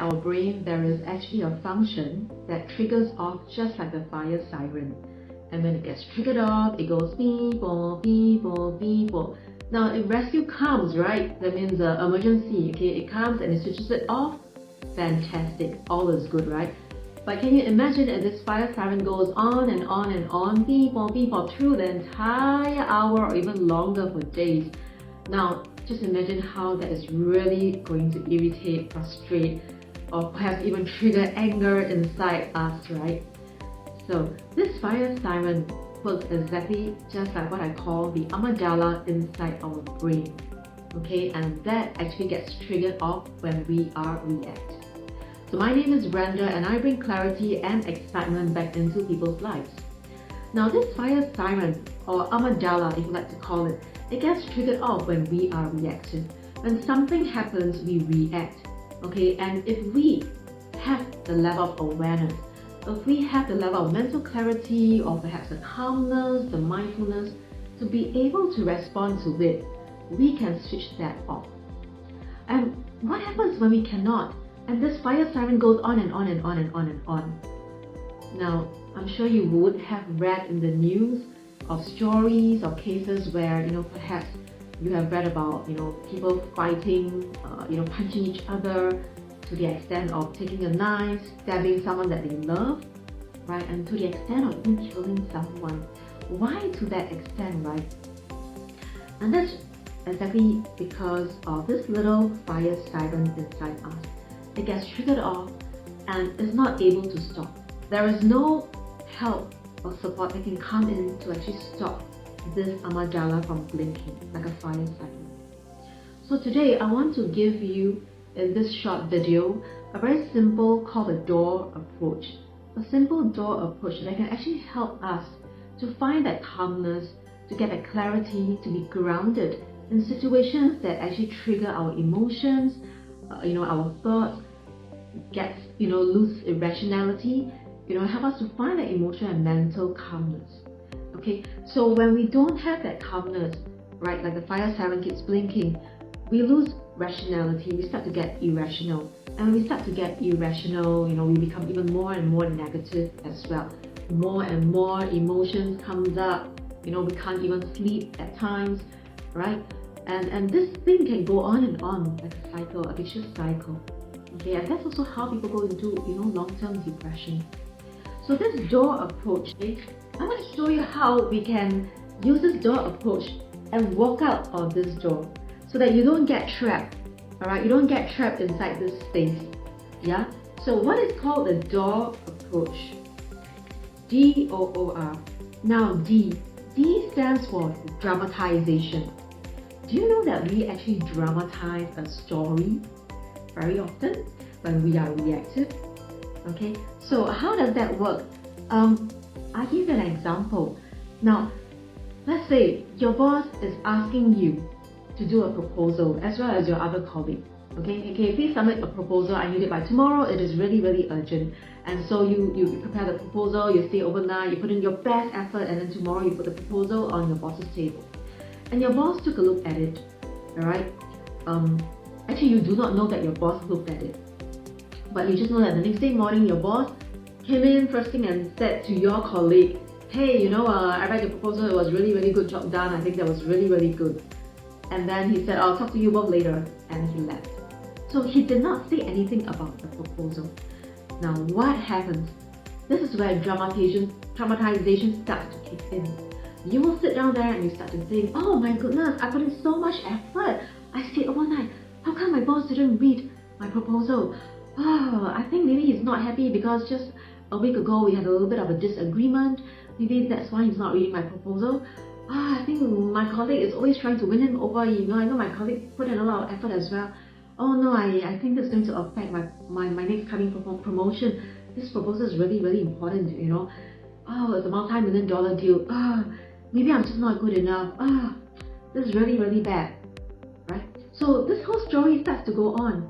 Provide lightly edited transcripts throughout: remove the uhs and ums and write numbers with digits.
our brain, there is actually a function that triggers off just like the fire siren. And when it gets triggered off, it goes beepo, beepo, beepo. Now, if rescue comes, right, that means emergency, okay, it comes and it switches it off, fantastic, all is good, right? But can you imagine if this fire siren goes on and on and on, beepo, beepo, through the entire hour or even longer for days? Now, just imagine how that is really going to irritate, frustrate, or perhaps even trigger anger inside us, right? So this fire siren works exactly just like what I call the amygdala inside our brain, okay? And that actually gets triggered off when we are reactive. So my name is Brenda and I bring clarity and excitement back into people's lives. Now this fire siren, or amygdala if you like to call it, it gets triggered off when we are reactive. When something happens, we react, okay? And if we have the level of awareness, if we have the level of mental clarity or perhaps the calmness, the mindfulness to be able to respond to it, we can switch that off. And what happens when we cannot? And this fire siren goes on and on and on and on and on. Now, I'm sure you would have read in the news of stories or cases where, perhaps you have read about, people fighting, punching each other to the extent of taking a knife, stabbing someone that they love, right? And to the extent of even killing someone. Why to that extent, right? And that's exactly because of this little fire siren inside us. It gets triggered off and is not able to stop. There is no help or support that can come in to actually stop this amygdala from blinking like a fire siren. So today I want to give you, in this short video, a very simple called a door approach. A simple door approach that can actually help us to find that calmness, to get that clarity, to be grounded in situations that actually trigger our emotions, our thoughts, lose irrationality, help us to find that emotional and mental calmness. Okay, so when we don't have that calmness, right, like the fire siren keeps blinking, we lose rationality, we start to get irrational. And when we start to get irrational, we become even more and more negative as well. More and more emotions comes up, we can't even sleep at times, right? And this thing can go on and on like a cycle, a vicious cycle. Okay, and that's also how people go into, long-term depression. So this door approach, I'm going to show you how we can use this door approach and walk out of this door so that you don't get trapped, alright? You don't get trapped inside this space, yeah? So what is called the door approach? D-O-O-R. Now D stands for dramatization. Do you know that we actually dramatize a story very often when we are reactive? Okay, so how does that work? I'll give you an example. Now, let's say your boss is asking you to do a proposal as well as your other colleague. Okay, please submit a proposal. I need it by tomorrow. It is really, really urgent. And so you prepare the proposal, you stay overnight, you put in your best effort, and then tomorrow you put the proposal on your boss's table. And your boss took a look at it, alright? Actually, you do not know that your boss looked at it. But you just know that the next day morning, your boss came in first thing and said to your colleague, hey, I read your proposal, it was really, really good job done. I think that was really, really good. And then he said, I'll talk to you both later. And he left. So he did not say anything about the proposal. Now, what happens? This is where dramatization starts to kick in. You will sit down there and you start to think, oh my goodness, I put in so much effort. I stayed overnight. How come my boss didn't read my proposal? Oh, I think maybe he's not happy because just a week ago we had a little bit of a disagreement. Maybe that's why he's not reading my proposal. I think my colleague is always trying to win him over. I know my colleague put in a lot of effort as well. Oh no, I think that's going to affect my next coming promotion. This proposal is really, really important, Oh, it's a multi-million-dollar deal. Maybe I'm just not good enough. This is really, really bad, right? So this whole story starts to go on.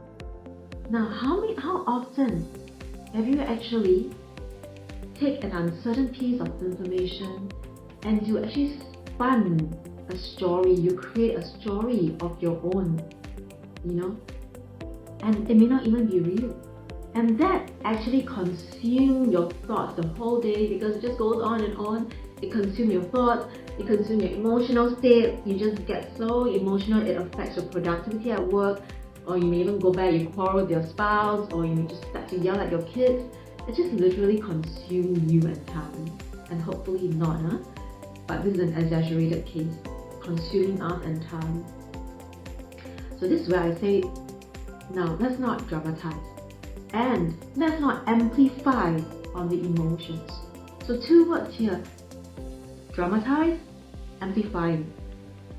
Now, how often have you actually take an uncertain piece of information and you actually spun a story, you create a story of your own, And it may not even be real. And that actually consumes your thoughts the whole day, because it just goes on and on. It consumes your thoughts, it consumes your emotional state. You just get so emotional, it affects your productivity at work, or you may even go back, you quarrel with your spouse, or you may just start to yell at your kids. It just literally consumes you entirely. And hopefully not, huh? But this is an exaggerated case, consuming us entirely. So this is where I say, now let's not dramatize, and let's not amplify on the emotions. So 2 words here: dramatize, amplify.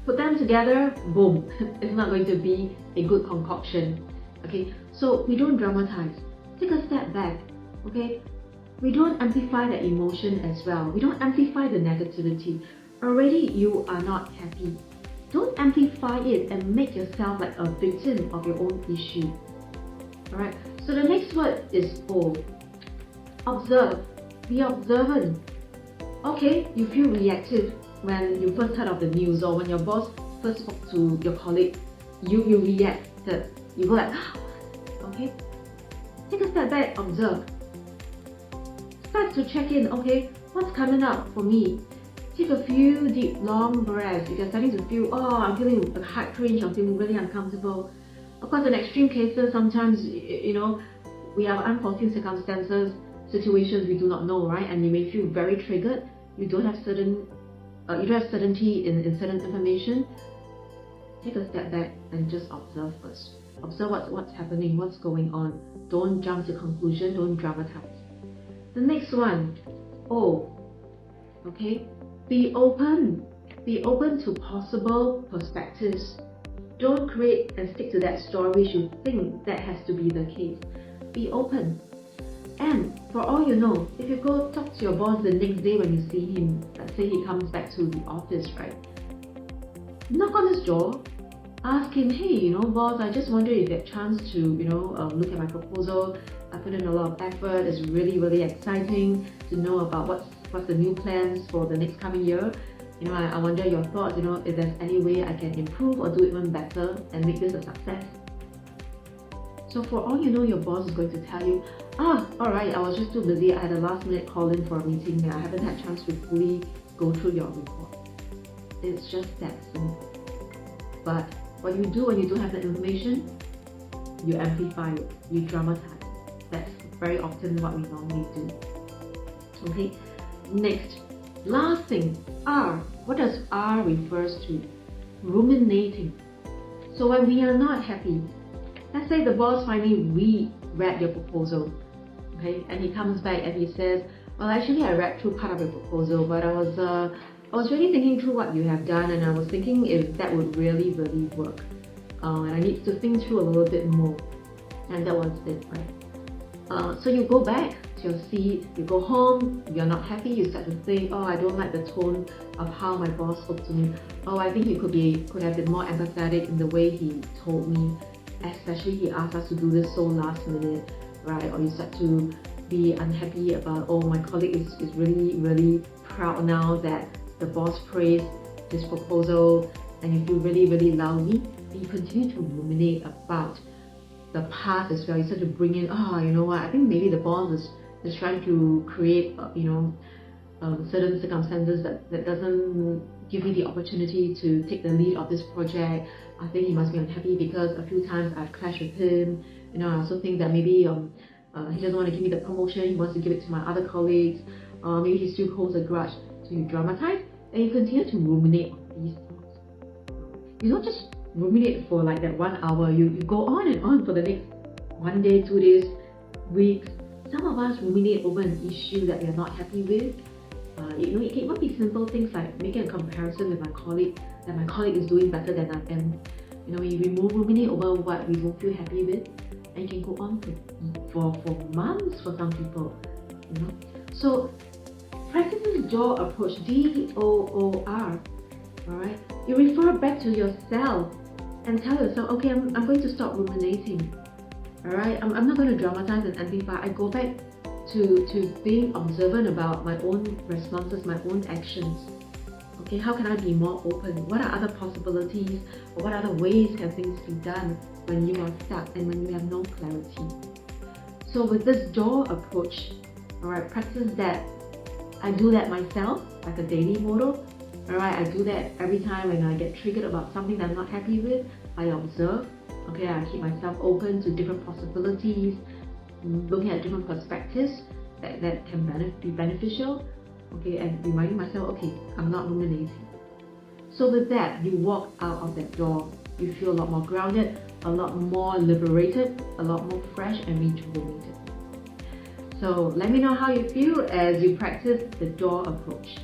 Put them together, boom, it's not going to be a good concoction. Okay, so we don't dramatize. Take a step back, okay? We don't amplify the emotion as well. We don't amplify the negativity. Already you are not happy. Don't amplify it and make yourself like a victim of your own issue. Alright, so the next word is O. Observe. Be observant. Okay, you feel reactive when you first heard of the news, or when your boss first spoke to your colleague, you reacted. You go like, okay, take a step back, observe. Start to check in, okay, what's coming up for me? Take a few deep, long breaths. If you're starting to feel, I'm feeling a heart cringe, I'm feeling really uncomfortable. Of course, in extreme cases, sometimes, we have unforeseen circumstances, situations we do not know, right? And you may feel very triggered. You don't have certainty in certain information. Take a step back and just observe first. Observe what's happening, what's going on. Don't jump to conclusion, don't dramatize. The next one, O. Okay, be open. Be open to possible perspectives. Don't create and stick to that story which you think that has to be the case. Be open. And for all you know, if you go talk to your boss the next day when you see him, let's say he comes back to the office, right? Knock on his door, ask him, hey, boss, I just wondered if you had a chance to, look at my proposal. I put in a lot of effort. It's really, really exciting to know about what's the new plans for the next coming year. I wonder your thoughts, if there's any way I can improve or do even better and make this a success. So for all you know, your boss is going to tell you, alright, I was just too busy. I had a last minute call in for a meeting and I haven't had a chance to fully go through your report. It's just that simple. But what you do when you don't have the information, you amplify it, you dramatize. That's very often what we normally do. Okay, next, last thing, R. What does R refers to? Ruminating. So when we are not happy, let's say the boss finally read your proposal, okay, and he comes back and he says, well, actually I read through part of your proposal, but I was really thinking through what you have done, and I was thinking if that would really, really work. And I need to think through a little bit more. And that was it, right? So you go back to your seat, you go home, you're not happy, you start to think, I don't like the tone of how my boss spoke to me. I think he could have been more empathetic in the way he told me. Especially he asked us to do this so last minute, right? Or you start to be unhappy about, my colleague is really, really proud now that the boss praised his proposal, and you feel really, really lousy. And you continue to ruminate about the past as well. You start to bring in, you know what, I think maybe the boss is trying to create, certain circumstances that doesn't give me the opportunity to take the lead of this project. I think he must be unhappy because a few times I've clashed with him. I also think that maybe he doesn't want to give me the promotion, he wants to give it to my other colleagues. Maybe he still holds a grudge. So you dramatize and you continue to ruminate on these thoughts. You don't just ruminate for like that 1 hour. You go on and on for the next 1 day, 2 days, weeks. Some of us ruminate over an issue that we are not happy with. It can even be simple things like making a comparison with my colleague, that my colleague is doing better than I am. We ruminate over what we don't feel happy with, and it can go on for months for some people. So practicing the DOOR approach, DOOR, alright? You refer back to yourself and tell yourself, okay, I'm going to stop ruminating. Alright, I'm not going to dramatize and amplify. I go back to being observant about my own responses, my own actions. Okay, how can I be more open? What are other possibilities, or what other ways can things be done when you are stuck and when you have no clarity? So with this door approach, alright, practice that. I do that myself, like a daily motto. Alright, I do that every time when I get triggered about something that I'm not happy with. I observe. Okay, I keep myself open to different possibilities, looking at different perspectives that can be beneficial. Okay, and reminding myself, okay, I'm not ruminating. So with that, you walk out of that door, you feel a lot more grounded, a lot more liberated, a lot more fresh and rejuvenated. So let me know how you feel as you practice the door approach.